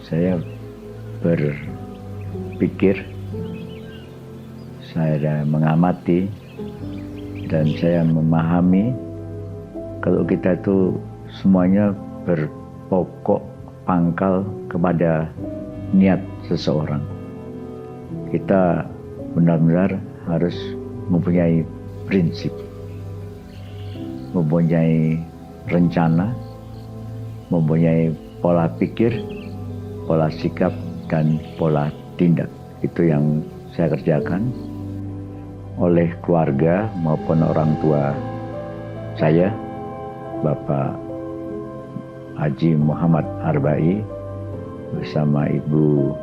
saya berpikir, saya mengamati, dan saya memahami kalau kita itu semuanya berpokok pangkal kepada niat seseorang. Kita benar-benar harus mempunyai prinsip, mempunyai rencana, mempunyai pola pikir, pola sikap, dan pola tindak. Itu yang saya kerjakan oleh keluarga maupun orang tua saya, Bapak Haji Muhammad Arbai bersama Ibu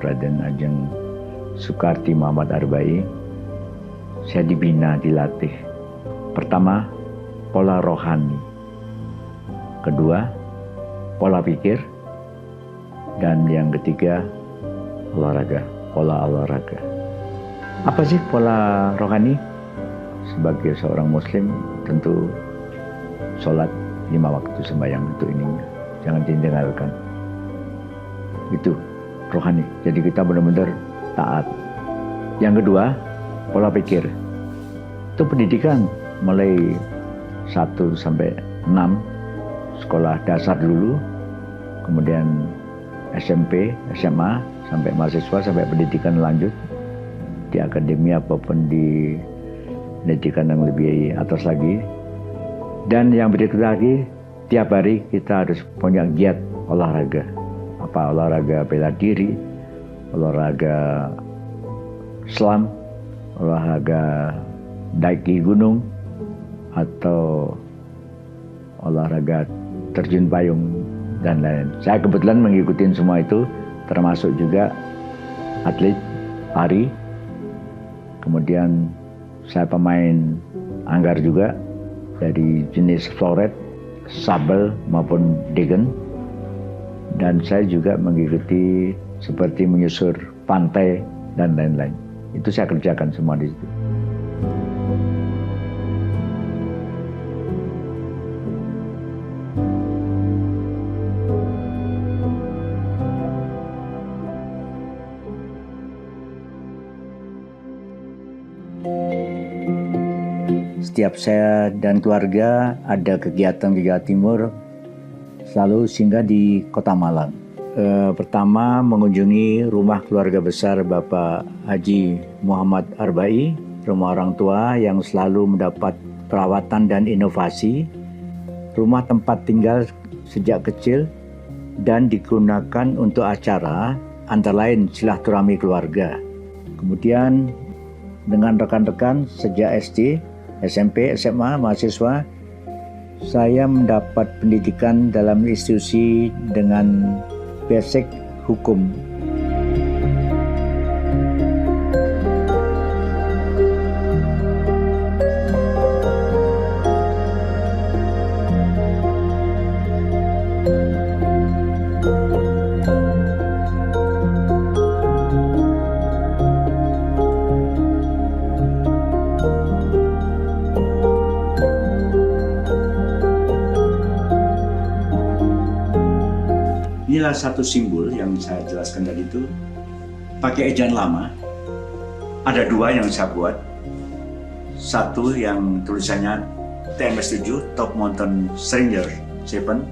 Raden Ajeng Sukarti Muhammad Arbai. Saya dibina, dilatih. Pertama, pola rohani. Kedua, pola pikir. Dan yang ketiga, olahraga, pola olahraga. Apa sih pola rohani? Sebagai seorang muslim tentu sholat 5 waktu sembahyang itu ini jangan ditinggalkan. Itu rohani. Jadi kita benar-benar taat. Yang kedua, pola pikir. Itu pendidikan mulai 1 sampai 6 sekolah dasar dulu, kemudian SMP, SMA, sampai mahasiswa, sampai pendidikan lanjut di akademi apapun di pendidikan yang lebih atas lagi. Dan yang berikut lagi, tiap hari kita harus punya giat olahraga. Apa olahraga bela diri, olahraga selam, olahraga daki gunung, atau olahraga terjun payung, dan lain. Saya kebetulan mengikuti semua itu, termasuk juga atlet lari. Kemudian saya pemain anggar juga dari jenis floret, sabel maupun degen. Dan saya juga mengikuti seperti menyusur pantai dan lain-lain. Itu saya kerjakan semua di situ. Setiap saya dan keluarga ada kegiatan di Jawa Timur, selalu singgah di Kota Malang. Pertama mengunjungi rumah keluarga besar Bapak Haji Muhammad Arbai, rumah orang tua yang selalu mendapat perawatan dan inovasi, rumah tempat tinggal sejak kecil dan digunakan untuk acara antara lain silaturahmi keluarga. Kemudian dengan rekan-rekan sejak SD, SMP, SMA, mahasiswa, saya mendapat pendidikan dalam institusi dengan basic hukum. Inilah satu simbol yang saya jelaskan tadi itu, pakai ejaan lama. Ada 2 yang saya buat. Satu yang tulisannya TMS7, Top Mountain Stranger 7,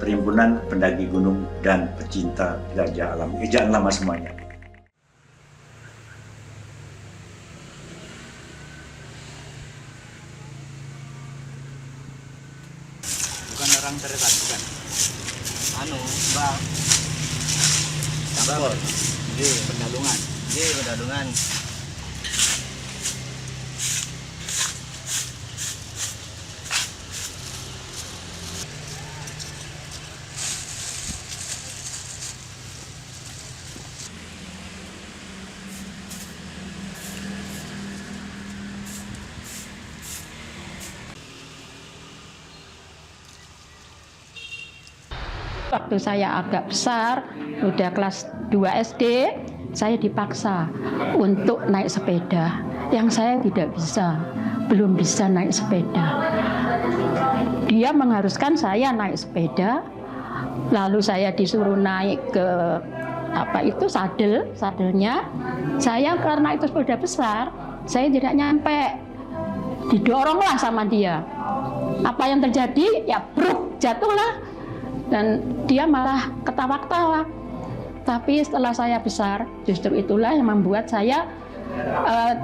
Perhimpunan Pendaki Gunung dan Pecinta Jelajah Alam. Ejaan lama semuanya. Bukan orang terdekat, bukan? Bang. Campur. Pedalungan. Pedalungan. Waktu saya agak besar, udah kelas 2 SD, saya dipaksa untuk naik sepeda. Yang saya tidak bisa, belum bisa naik sepeda. Dia mengharuskan saya naik sepeda, Lalu saya disuruh naik ke sadelnya. Saya karena itu sepeda besar, saya tidak nyampe. Didoronglah sama dia. Apa yang terjadi? Ya bruk, jatuhlah. Dan dia malah ketawa-ketawa. Tapi setelah saya besar, justru itulah yang membuat saya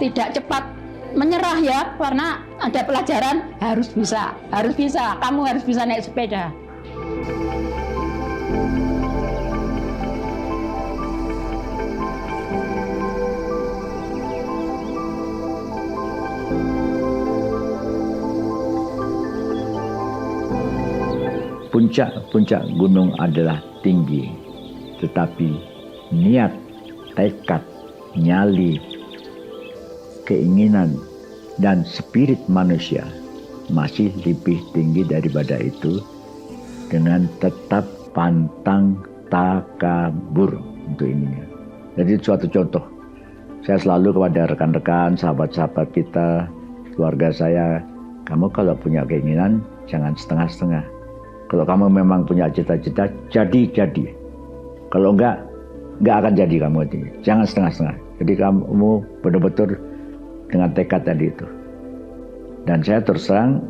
tidak cepat menyerah ya, karena ada pelajaran harus bisa, kamu harus bisa naik sepeda. Puncak-puncak gunung adalah tinggi, tetapi niat, tekad, nyali, keinginan, dan spirit manusia masih lebih tinggi daripada itu, dengan tetap pantang takabur untuk ininya. Jadi suatu contoh, saya selalu kepada rekan-rekan, sahabat-sahabat kita, keluarga saya, kamu kalau punya keinginan jangan setengah-setengah. Kalau kamu memang punya cita-cita, jadi. Kalau enggak akan jadi kamu ini. Jangan setengah-setengah. Jadi kamu betul-betul dengan tekad tadi itu. Dan saya terus terang,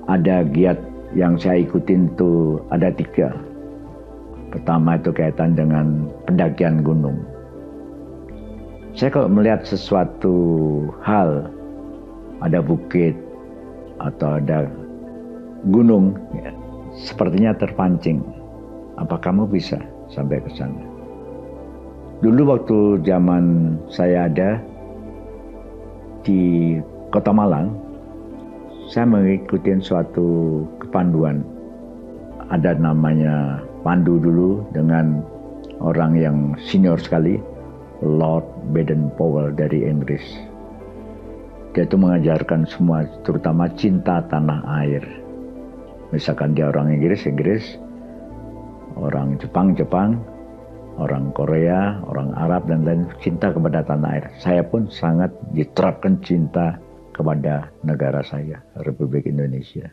ada giat yang saya ikutin itu ada 3. Pertama itu kaitan dengan pendakian gunung. Saya kalau melihat sesuatu hal, ada bukit atau ada gunung, ya, sepertinya terpancing. Apa kamu bisa sampai ke sana? Dulu waktu zaman saya ada di Kota Malang, saya mengikuti suatu kepanduan. Ada namanya pandu dulu dengan orang yang senior sekali, Lord Baden-Powell dari Inggris. Dia itu mengajarkan semua, terutama cinta tanah air. Misalkan dia orang Inggris, orang Jepang, orang Korea, orang Arab, dan lain, cinta kepada tanah air. Saya pun sangat diterapkan cinta kepada negara saya, Republik Indonesia.